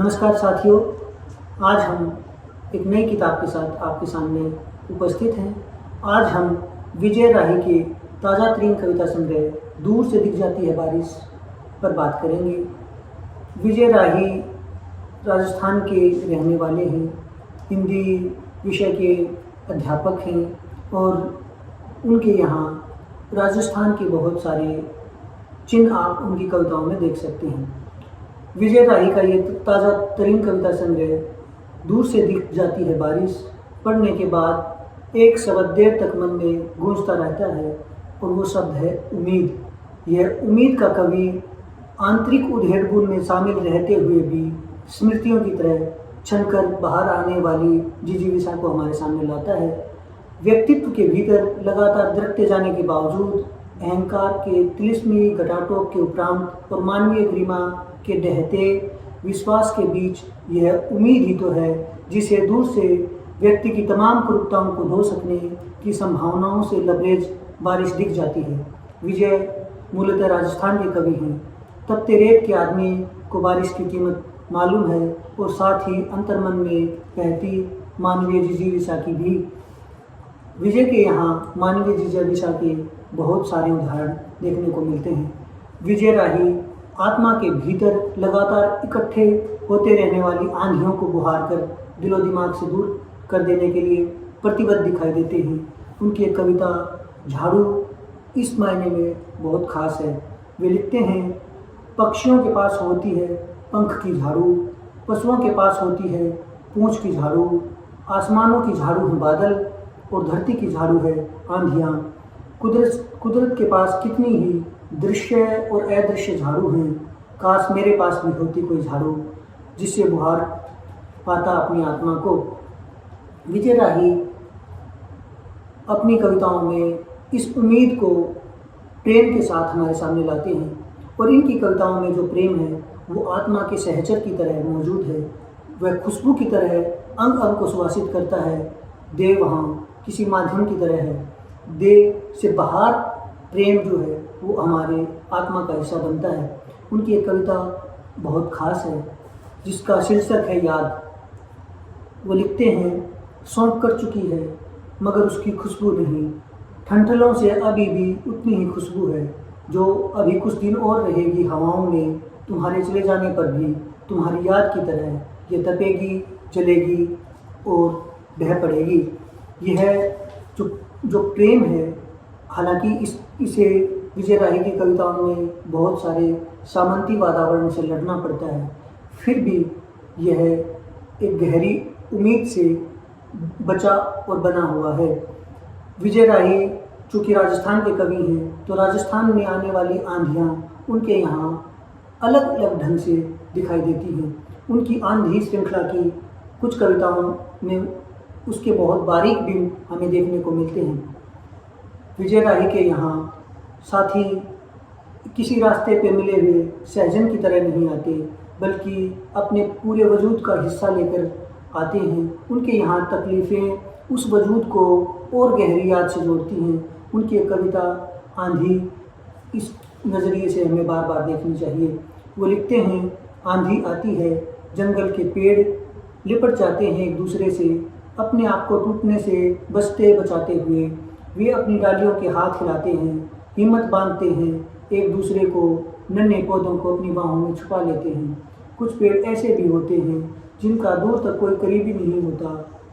नमस्कार साथियों, आज हम एक नई किताब के साथ आपके सामने उपस्थित हैं। आज हम विजय राही के ताज़ा तरीन कविता संग्रह दूर से दिख जाती है बारिश पर बात करेंगे। विजय राही राजस्थान के रहने वाले हैं, हिंदी विषय के अध्यापक हैं और उनके यहाँ राजस्थान के बहुत सारे चिन्ह आप उनकी कविताओं में देख सकते हैं। विजय राही का ये ताज़ा तरीन कविता संग्रह दूर से दिख जाती है बारिश पढ़ने के बाद एक शब्द देर तक मन में गूंजता रहता है और वो शब्द है उम्मीद। यह उम्मीद का कवि आंतरिक उधेड़-बुन में शामिल रहते हुए भी स्मृतियों की तरह छनकर बाहर आने वाली जिजीविषा को हमारे सामने लाता है। व्यक्तित्व के भीतर लगातार दरकते जाने के बावजूद अहंकार के तिलिस्मी घटाटोप के उपरांत और मानवीय गरिमा के डहते विश्वास के बीच यह उम्मीद ही तो है जिसे दूर से व्यक्ति की तमाम कुरूपताओं को धो सकने की संभावनाओं से लबरेज बारिश दिख जाती है। विजय मूलतः राजस्थान के कवि हैं। तपते रेत के आदमी को बारिश की कीमत मालूम है और साथ ही अंतर्मन में बहती मानवीय जिजीविषा की भी। विजय के यहाँ मानवीय जिजीविषा के बहुत सारे उदाहरण देखने को मिलते हैं। विजय राही आत्मा के भीतर लगातार इकट्ठे होते रहने वाली आंधियों को बुहार कर दिलो दिमाग से दूर कर देने के लिए प्रतिबद्ध दिखाई देते हैं। उनकी एक कविता झाड़ू इस मायने में बहुत खास है। वे लिखते हैं, पक्षियों के पास होती है पंख की झाड़ू, पशुओं के पास होती है पूंछ की झाड़ू, आसमानों की झाड़ू है बादल और धरती की झाड़ू है आंधियाँ। कुदरत के पास कितनी ही दृश्य और अदृश्य झाड़ू हैं। काश मेरे पास भी होती कोई झाड़ू जिससे बुहार पाता अपनी आत्मा को। विजय राही अपनी कविताओं में इस उम्मीद को प्रेम के साथ हमारे सामने लाते हैं और इनकी कविताओं में जो प्रेम है वो आत्मा के सहचर की तरह मौजूद है। वह खुशबू की तरह अंग अंग को सुवासित करता है। देह वहाँ किसी माध्यम की तरह है। देह से बाहर प्रेम जो है वो हमारे आत्मा का हिस्सा बनता है। उनकी एक कविता बहुत खास है जिसका शीर्षक है याद। वो लिखते हैं, सौंप कर चुकी है मगर उसकी खुशबू नहीं, ठंठलों से अभी भी उतनी ही खुशबू है जो अभी कुछ दिन और रहेगी हवाओं में। तुम्हारे चले जाने पर भी तुम्हारी याद की तरह ये तपेगी, जलेगी और बह पड़ेगी। यह जो प्रेम है, हालांकि इसे विजय राही की कविताओं में बहुत सारे सामंती वातावरण से लड़ना पड़ता है, फिर भी यह एक गहरी उम्मीद से बचा और बना हुआ है। विजय राही चूँकि राजस्थान के कवि हैं तो राजस्थान में आने वाली आंधियाँ उनके यहाँ अलग अलग ढंग से दिखाई देती हैं। उनकी आंधी श्रृंखला की कुछ कविताओं में उसके बहुत बारीक बिंब हमें देखने को मिलते हैं। विजय राही के यहाँ साथी किसी रास्ते पे मिले हुए सहजन की तरह नहीं आते बल्कि अपने पूरे वजूद का हिस्सा लेकर आते हैं। उनके यहाँ तकलीफ़ें उस वजूद को और गहरी याद से जोड़ती हैं। उनकी एक कविता आंधी इस नज़रिए से हमें बार बार देखनी चाहिए। वो लिखते हैं, आंधी आती है, जंगल के पेड़ लिपट जाते हैं एक दूसरे से, अपने आप को टूटने से बचते बचाते हुए वे अपनी डालियों के हाथ हिलाते हैं, हिम्मत बांधते हैं, एक दूसरे को नन्हे पौधों को अपनी बाहों में छुपा लेते हैं। कुछ पेड़ ऐसे भी होते हैं जिनका दूर तक कोई करीबी नहीं होता,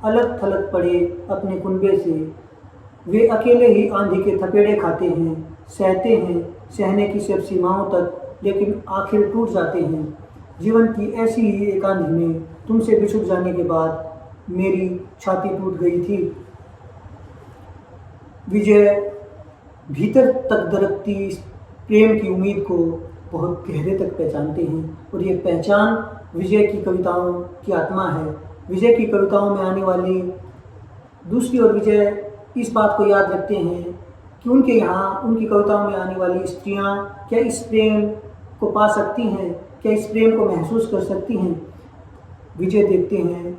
अलग थलग पड़े अपने कुनबे से। वे अकेले ही आंधी के थपेड़े खाते हैं, सहते हैं सहने की सब सीमाओं तक, लेकिन आखिर टूट जाते हैं। जीवन की ऐसी ही एक आंधी में तुमसे बिछुड़ जाने के बाद मेरी छाती टूट गई थी। विजय भीतर तक दरकती प्रेम की उम्मीद को बहुत गहरे तक पहचानते हैं और ये पहचान विजय की कविताओं की आत्मा है। विजय की कविताओं में आने वाली दूसरी ओर विजय इस बात को याद रखते हैं कि उनके यहाँ उनकी कविताओं में आने वाली स्त्रियाँ क्या इस प्रेम को पा सकती हैं, क्या इस प्रेम को महसूस कर सकती हैं। विजय देखते हैं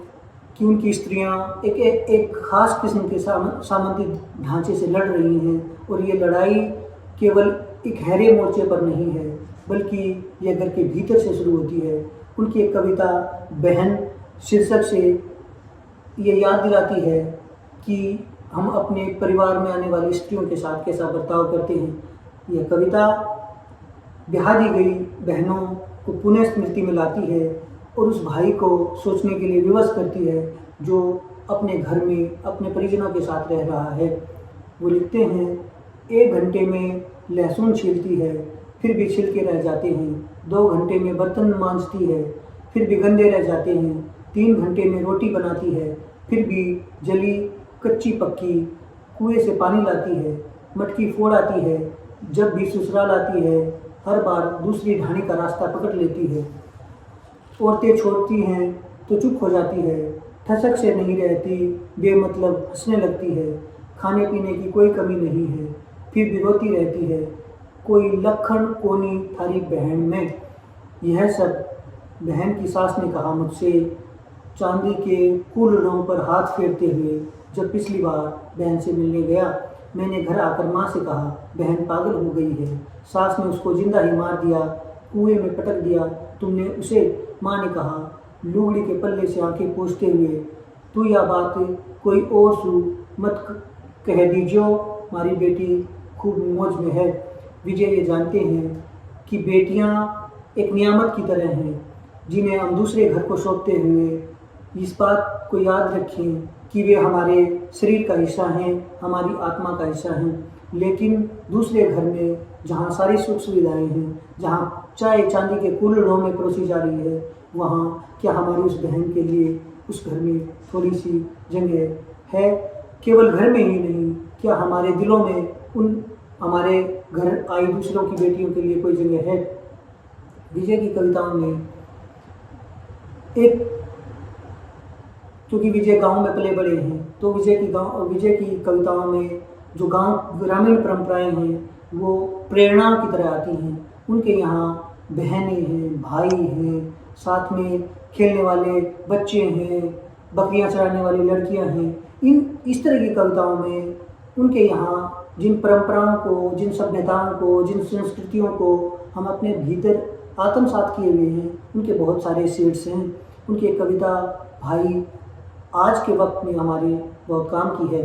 कि उनकी स्त्रियां एक ख़ास किस्म के सामंती ढांचे से लड़ रही हैं और ये लड़ाई केवल एक हैरे मोर्चे पर नहीं है बल्कि यह घर के भीतर से शुरू होती है। उनकी एक कविता बहन शीर्षक से ये याद दिलाती है कि हम अपने परिवार में आने वाली स्त्रियों के साथ कैसा बर्ताव करते हैं। यह कविता ब्याह दी गई बहनों को पुनः स्मृति में लाती है और उस भाई को सोचने के लिए विवश करती है जो अपने घर में अपने परिजनों के साथ रह रहा है। वो लिखते हैं, 1 घंटे में लहसुन छीलती है फिर भी छिलके रह जाते हैं, 2 घंटे में बर्तन मांजती है फिर भी गंदे रह जाते हैं, 3 घंटे में रोटी बनाती है फिर भी जली कच्ची पक्की, कुएं से पानी लाती है, मटकी फोड़ आती है, जब भी ससुराल आती है हर बार दूसरी ढाणी का रास्ता पकड़ लेती है। औरतें छोड़ती हैं तो चुप हो जाती है, ठसक से नहीं रहती, बेमतलब हंसने लगती है, खाने पीने की कोई कमी नहीं है फिर भी रोती रहती है, कोई लखन कोनी थारी बहन में। यह सब बहन की सास ने कहा मुझसे चांदी के कुल्हड़ों पर हाथ फेरते हुए जब पिछली बार बहन से मिलने गया। मैंने घर आकर माँ से कहा बहन पागल हो गई है, सास ने उसको जिंदा ही मार दिया, कुएं में पटक दिया तुमने उसे। माँ ने कहा लुगड़ी के पल्ले से आंखें पोंछते हुए, तू यह बात कोई और सू मत कह दीजियो, हमारी बेटी खूब मौज में है। विजय ये जानते हैं कि बेटियां एक नियामत की तरह हैं जिन्हें हम दूसरे घर को सौंपते हुए इस बात को याद रखें कि वे हमारे शरीर का हिस्सा हैं, हमारी आत्मा का हिस्सा हैं। लेकिन दूसरे घर में जहाँ सारी सुख सुविधाएं हैं, जहाँ चाय चांदी के कुल्हड़ों में परोसी जा रही है, वहाँ क्या हमारी उस बहन के लिए उस घर में थोड़ी सी जगह है? केवल घर में ही नहीं, क्या हमारे दिलों में उन हमारे घर आई दूसरों की बेटियों के लिए कोई जगह है? विजय की कविताओं में एक, क्योंकि विजय गांव में पले बड़े हैं तो विजय की कविताओं में जो गांव ग्रामीण परंपराएं हैं वो प्रेरणा की तरह आती हैं। उनके यहाँ बहनें हैं, भाई हैं, साथ में खेलने वाले बच्चे हैं, बकरियां चराने वाली लड़कियां हैं। इस तरह की कविताओं में उनके यहाँ जिन परंपराओं को, जिन सभ्यताओं को, जिन संस्कृतियों को हम अपने भीतर आत्मसात किए हुए हैं, उनके बहुत सारे शेड्स हैं। उनकी एक कविता भाई आज के वक्त में हमारे बहुत काम की है।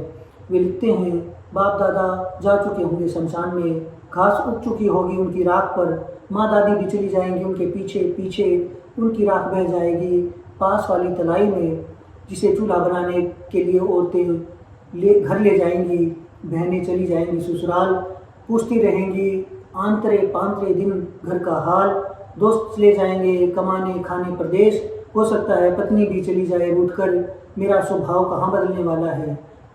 वे लिखते हैं, बाप दादा जा चुके होंगे शमशान में, घास उग चुकी होगी उनकी राख पर, माँ दादी भी चली जाएंगी उनके पीछे पीछे, उनकी राख बह जाएगी पास वाली तलाई में, जिसे चूल्हा बनाने के लिए औरतें घर ले जाएंगी, बहनें चली जाएंगी ससुराल, पूछती रहेंगी आंतरे पांतरे दिन घर का हाल, दोस्त ले जाएंगे कमाने खाने प्रदेश, हो सकता है पत्नी भी चली जाए रूठकर, मेरा स्वभाव कहाँ बदलने वाला है,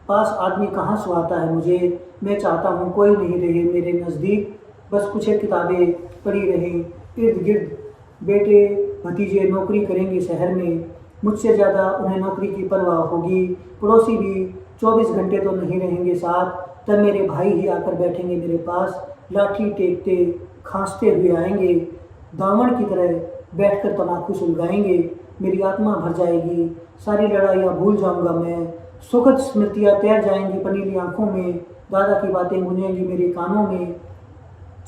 पास आदमी कहाँ सुहाता है मुझे, मैं चाहता हूँ कोई नहीं रहे मेरे नज़दीक, बस कुछ एक किताबें पढ़ी रहें इर्द गिर्द, बेटे भतीजे नौकरी करेंगे शहर में, मुझसे ज़्यादा उन्हें नौकरी की परवाह होगी, पड़ोसी भी 24 घंटे तो नहीं रहेंगे साथ, तब मेरे भाई ही आकर बैठेंगे मेरे पास, लाठी टेकते खांसते हुए आएंगे, दामन की तरह बैठकर तम्बाकू सुलगाएंगे, मेरी आत्मा भर जाएगी, सारी लड़ाइयाँ भूल जाऊंगा मैं, सुखद स्मृतियाँ तैर जाएंगी पनीली आंखों में, दादा की बातें गूंजेंगी मेरे कानों में,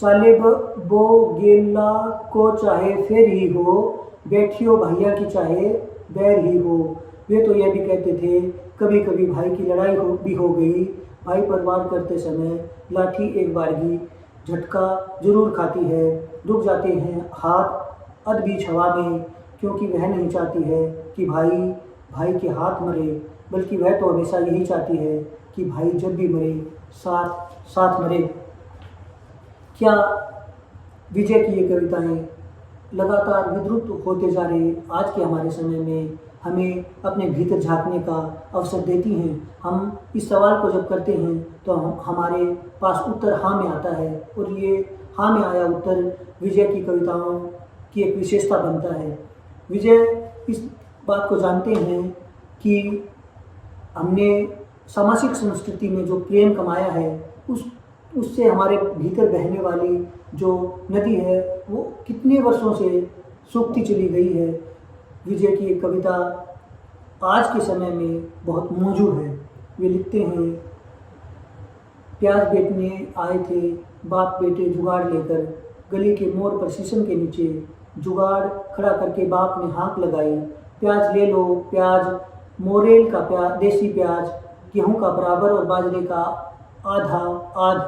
चाले बो गेला को चाहे फेर ही हो, बैठियो भैया की चाहे बैर ही हो। वे तो यह भी कहते थे कभी कभी भाई की लड़ाई भी हो गई, भाई पर वार करते समय लाठी एक बारगी झटका जरूर खाती है, रुक जाते हैं हाथ अध बीच हवा में, क्योंकि वह नहीं चाहती है कि भाई के हाथ मरे, बल्कि वह तो हमेशा यही चाहती है कि भाई जब भी मरे साथ साथ मरे। क्या विजय की ये कविताएं लगातार विद्रुत होते जा रहे आज के हमारे समय में हमें अपने भीतर झांकने का अवसर देती हैं। हम इस सवाल को जब करते हैं तो हमारे पास उत्तर हाँ में आता है, और ये हाँ में आया उत्तर विजय की कविताओं की एक विशेषता बनता है। विजय इस बात को जानते हैं कि हमने सामाजिक संस्कृति में जो प्रेम कमाया है उससे हमारे भीतर बहने वाली जो नदी है वो कितने वर्षों से सूखती चली गई है। विजय की एक कविता आज के समय में बहुत मौजूद है। वे लिखते हैं, प्याज बेचने आए थे बाप बेटे जुगाड़ लेकर, गली के मोड़ पर शीशम के नीचे जुगाड़ खड़ा करके बाप ने हाँक लगाई, प्याज ले लो प्याज, मोरेल का प्याज, देसी प्याज, गेहूं का बराबर और बाजरे का आधा आध।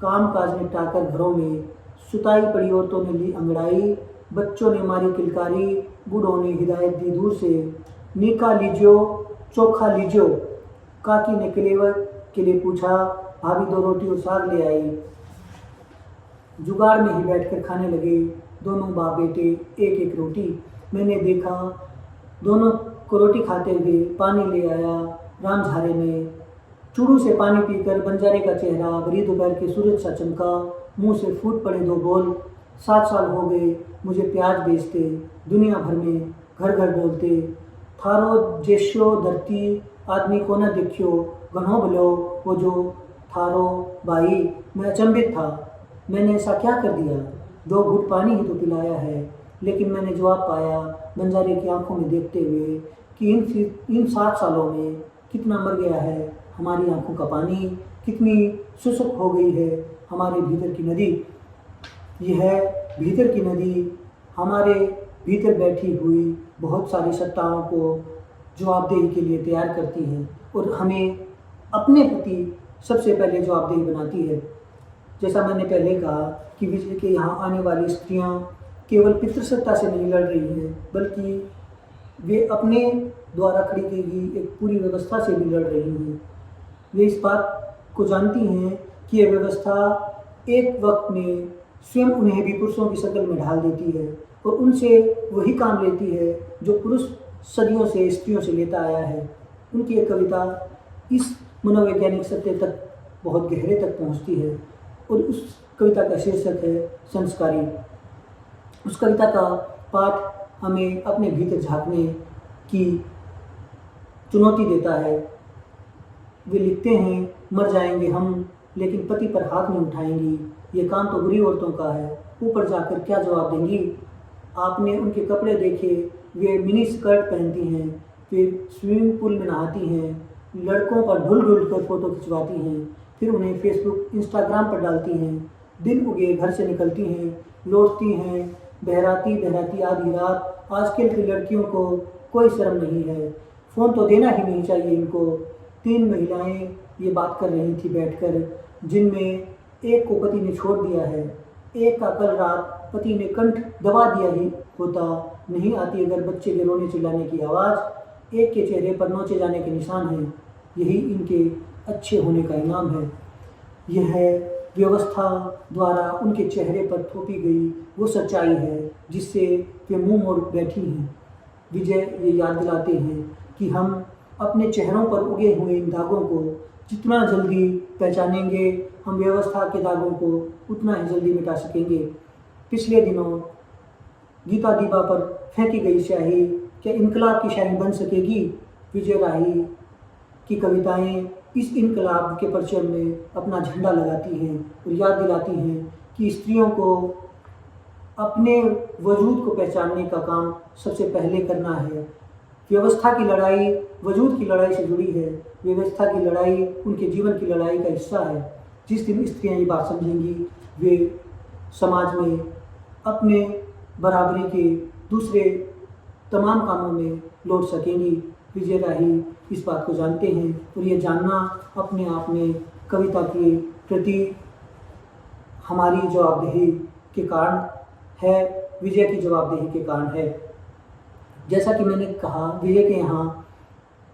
काम काज निपटाकर घरों में सुताई पड़ी औरतों ने ली अंगड़ाई, बच्चों ने मारी किलकारी, बूढ़ों ने हिदायत दी दूर से, नीका लीजियो चोखा लीजियो। काकी ने कलेवर के लिए पूछा, भाभी 2 रोटी और साग ले आई। जुगाड़ में ही बैठकर खाने लगे दोनों बाप बेटे एक एक रोटी। मैंने देखा दोनों को रोटी खाते हुए पानी ले आया रामझारे में। चूड़ू से पानी पीकर बंजारे का चेहरा भरी दोपहर के सूरज सा चमका, मुंह से फूट पड़े 2 बोल। 7 साल हो गए मुझे प्याज बेचते, दुनिया भर में घर घर बोलते, थारो जेशो धरती आदमी को न देखियो, घणो भलो वो जो थारो भाई। मैं अचंभित था, मैंने ऐसा क्या कर दिया? 2 घूंट पानी ही तो पिलाया है। लेकिन मैंने जवाब पाया बंजारे की आंखों में देखते हुए कि इन 7 सालों में कितना मर गया है हमारी आंखों का पानी, कितनी शुष्क हो गई है हमारे भीतर की नदी। यह भीतर की नदी हमारे भीतर बैठी हुई बहुत सारी सत्ताओं को जवाबदेही के लिए तैयार करती है और हमें अपने प्रति सबसे पहले जवाबदेही बनाती है। जैसा मैंने पहले कहा कि विजय के यहाँ आने वाली स्त्रियाँ केवल पितृसत्ता से नहीं लड़ रही हैं, बल्कि वे अपने द्वारा खड़ी की गई एक पूरी व्यवस्था से भी लड़ रही हैं। वे इस बात को जानती हैं कि यह व्यवस्था एक वक्त में स्वयं उन्हें भी पुरुषों की शक्ल में ढाल देती है और उनसे वही काम लेती है जो पुरुष सदियों से स्त्रियों से लेता आया है। उनकी एक कविता इस मनोवैज्ञानिक सत्य तक बहुत गहरे तक पहुंचती है और उस कविता का शीर्षक है संस्कारी। उस कविता का पाठ हमें अपने भीतर झांकने की चुनौती देता है। वे लिखते हैं, मर जाएंगे हम लेकिन पति पर हाथ नहीं उठाएंगी, ये काम तो बुरी औरतों का है, ऊपर जाकर क्या जवाब देंगी। आपने उनके कपड़े देखे, वे मिनी स्कर्ट पहनती हैं, फिर स्विमिंग पूल में नहाती हैं, लड़कों पर ढुल ढुल कर फोटो खिंचवाती हैं, फिर उन्हें फेसबुक इंस्टाग्राम पर डालती हैं। दिन उगे घर से निकलती हैं, लौटती हैं बहराती बहराती आधी रात। आजकल की लड़कियों को कोई शर्म नहीं है, फ़ोन तो देना ही नहीं चाहिए इनको। 3 महिलाएं ये बात कर रही थी बैठकर, जिनमें एक को पति ने छोड़ दिया है, एक का कल रात पति ने कंठ दबा दिया ही होता, नहीं आती अगर बच्चे के रोने चिल्लाने की आवाज़। एक के चेहरे पर नोचे जाने के निशान हैं, यही इनके अच्छे होने का इनाम है। यह व्यवस्था द्वारा उनके चेहरे पर थोपी गई वो सच्चाई है जिससे वे मुंह मोड़ बैठी हैं। विजय ये याद दिलाते हैं कि हम अपने चेहरों पर उगे हुए इन दागों को जितना जल्दी पहचानेंगे, हम व्यवस्था के दागों को उतना ही जल्दी मिटा सकेंगे। पिछले दिनों गीता दीपा पर फेंकी गई स्याही क्या इनकलाब की शाही बन सकेगी? विजय राही की कविताएं इस इनकलाब के परचम में अपना झंडा लगाती हैं और याद दिलाती हैं कि स्त्रियों को अपने वजूद को पहचानने का काम सबसे पहले करना है। व्यवस्था की लड़ाई वजूद की लड़ाई से जुड़ी है, व्यवस्था की लड़ाई उनके जीवन की लड़ाई का हिस्सा है। जिस दिन स्त्रियां ये बात समझेंगी, वे समाज में अपने बराबरी के दूसरे तमाम कामों में लौट सकेंगी। विजय राही इस बात को जानते हैं और ये जानना अपने आप में कविता के प्रति हमारी जवाबदेही के कारण है, विजय की जवाबदेही के कारण है। जैसा कि मैंने कहा, विजय के यहाँ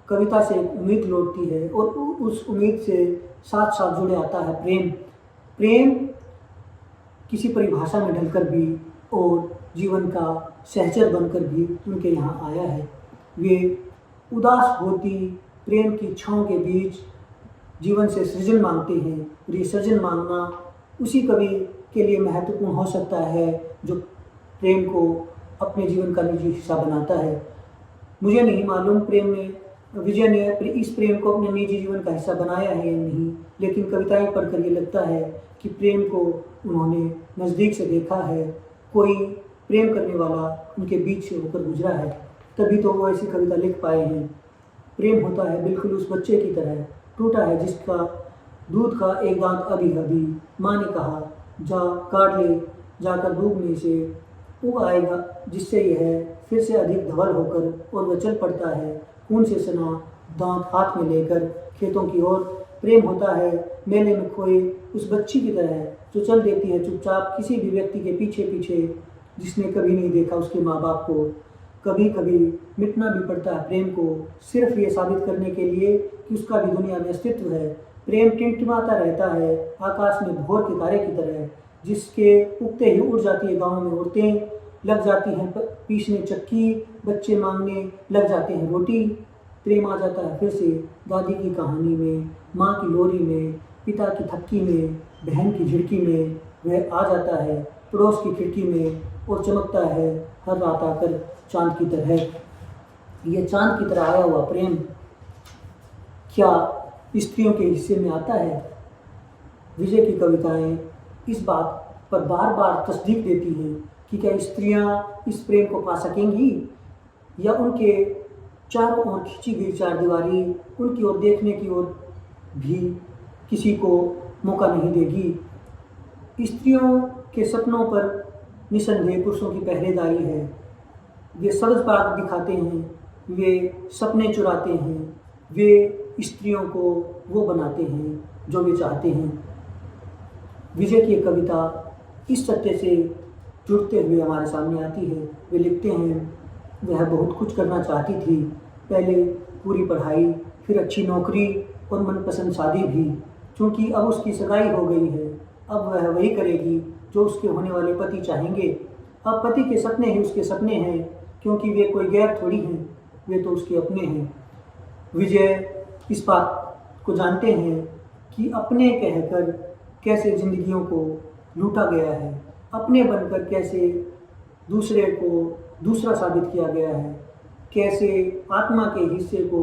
कविता से एक उम्मीद लौटती है और उस उम्मीद से साथ साथ जुड़े आता है प्रेम। प्रेम किसी परिभाषा में ढलकर भी और जीवन का सहचर बनकर भी उनके यहाँ आया है। वे उदास होती प्रेम की छाँव के बीच जीवन से सृजन मांगते हैं और ये सृजन मांगना उसी कवि के लिए महत्वपूर्ण हो सकता है जो प्रेम को अपने जीवन का निजी हिस्सा बनाता है। मुझे नहीं मालूम विजय ने इस प्रेम को अपने निजी जीवन का हिस्सा बनाया है या नहीं, लेकिन कविताएं पढ़कर ये लगता है कि प्रेम को उन्होंने नज़दीक से देखा है, कोई प्रेम करने वाला उनके बीच से होकर गुजरा है, तभी तो वो ऐसी कविता लिख पाए हैं। प्रेम होता है बिल्कुल उस बच्चे की तरह, टूटा है जिसका दूध का एक दांत अभी अभी, माँ ने कहा जा काट ले जाकर दूध में से, उग आएगा, जिससे यह फिर से अधिक धवल होकर और वह चल पड़ता है, खून से सना दांत हाथ में लेकर खेतों की ओर। प्रेम होता है मेले में खोए उस बच्ची की तरह जो चल देती है चुपचाप किसी भी व्यक्ति के पीछे पीछे, जिसने कभी नहीं देखा उसके माँ बाप को। कभी कभी मिटना भी पड़ता है प्रेम को, सिर्फ ये साबित करने के लिए कि उसका भी दुनिया में अस्तित्व है। प्रेम टिमटिमाता रहता है आकाश में भोर के तारे की तरह, जिसके उगते ही उड़ जाती है गाँव में औरतें, लग जाती हैं पीसने चक्की, बच्चे मांगने लग जाते हैं रोटी। प्रेम आ जाता है फिर से दादी की कहानी में, माँ की लोरी में, पिता की थपकी में, बहन की झिड़की में। वह आ जाता है पड़ोस की खिड़की में और चमकता है हर रात आकर चांद की तरह। यह चांद की तरह आया हुआ प्रेम क्या स्त्रियों के हिस्से में आता है? विजय की कविताएं इस बात पर बार बार तस्दीक देती हैं कि क्या स्त्रियां इस प्रेम को पा सकेंगी, या उनके चारों ओर खींची गई चारदीवारी उनकी ओर देखने की ओर भी किसी को मौका नहीं देगी। स्त्रियों के सपनों पर निसंदेह पुरुषों की पहरेदारी है। वे सब्ज़ बाग दिखाते हैं, वे सपने चुराते हैं, वे स्त्रियों को वो बनाते हैं जो वे चाहते हैं। विजय की कविता इस सत्य से जुड़ते हुए हमारे सामने आती है। वे लिखते हैं, वह बहुत कुछ करना चाहती थी, पहले पूरी पढ़ाई, फिर अच्छी नौकरी और मनपसंद शादी भी। क्योंकि अब उसकी सगाई हो गई है, अब वह वही करेगी जो उसके होने वाले पति चाहेंगे। अब पति के सपने ही उसके सपने हैं, क्योंकि वे कोई गैर थोड़ी हैं, वे तो उसके अपने हैं। विजय इस बात को जानते हैं कि अपने कहकर कैसे जिंदगियों को लूटा गया है, अपने बनकर कैसे दूसरे को दूसरा साबित किया गया है, कैसे आत्मा के हिस्से को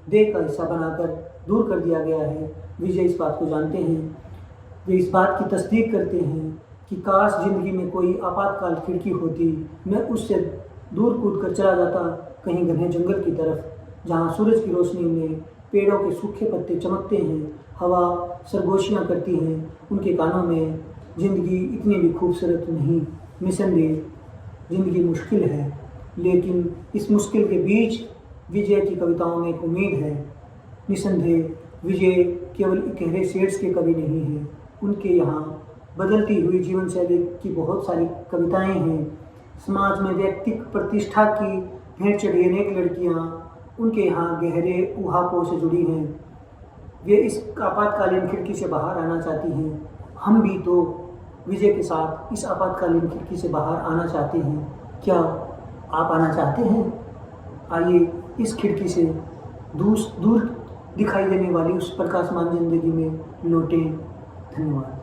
देह का हिस्सा बनाकर दूर कर दिया गया है। विजय इस बात को जानते हैं। वे इस बात की तस्दीक करते हैं कि काश ज़िंदगी में कोई आपातकाल खिड़की होती, मैं उससे दूर कूद कर चला जाता कहीं घने जंगल की तरफ, जहाँ सूरज की रोशनी में पेड़ों के सूखे पत्ते चमकते हैं, हवा सरगोशियाँ करती हैं उनके कानों में। ज़िंदगी इतनी भी खूबसूरत नहीं, निसंदेह ज़िंदगी मुश्किल है, लेकिन इस मुश्किल के बीच विजय की कविताओं में एक उम्मीद है। निसंदेह विजय केवल गहरे शेड्स के कवि नहीं हैं, उनके यहाँ बदलती हुई जीवन शैली की बहुत सारी कविताएं हैं। समाज में व्यक्तिक प्रतिष्ठा की भेंट चढ़ी अनेक लड़कियाँ उनके यहाँ गहरे ऊहापोह से जुड़ी हैं। वे इस आपातकालीन खिड़की से बाहर आना चाहती हैं। हम भी तो विजय के साथ इस आपातकालीन खिड़की से बाहर आना चाहते हैं। क्या आप आना चाहते हैं? आइए इस खिड़की से दूर दिखाई देने वाली उस प्रकाशमान जिंदगी में लौटें। धन्यवाद।